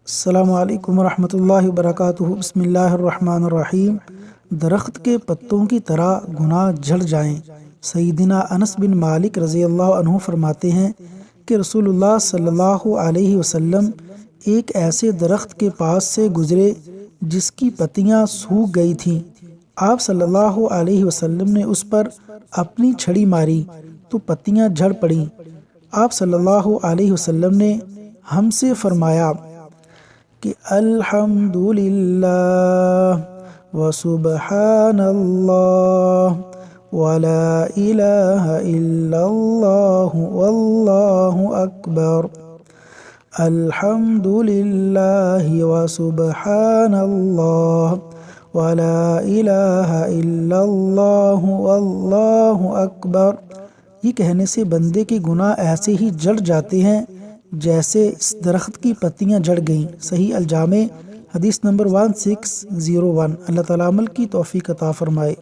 السلام علیکم ورحمۃ اللہ وبرکاتہ۔ بسم اللہ الرحمن الرحیم۔ درخت کے پتوں کی طرح گناہ جھڑ جائیں۔ سیدنا انس بن مالک رضی اللہ عنہ فرماتے ہیں کہ رسول اللہ صلی اللہ علیہ وسلم ایک ایسے درخت کے پاس سے گزرے جس کی پتیاں سوکھ گئی تھیں۔ آپ صلی اللہ علیہ وسلم نے اس پر اپنی چھڑی ماری تو پتیاں جھڑ پڑیں۔ آپ صلی اللہ علیہ وسلم نے ہم سے فرمایا کہ الحمدللہ وسبحان اللہ ولا الہ الا اللہ واللہ اکبر۔ الحمدللہ وسبحان اللہ ولا الہ الا اللہ واللہ اکبر۔ یہ کہنے سے بندے کے گناہ ایسے ہی جڑ جاتے ہیں جیسے اس درخت کی پتیاں جڑ گئیں۔ صحیح الجامع حدیث نمبر 1601۔ اللہ تعالیٰ عمل کی توفیق عطا فرمائے۔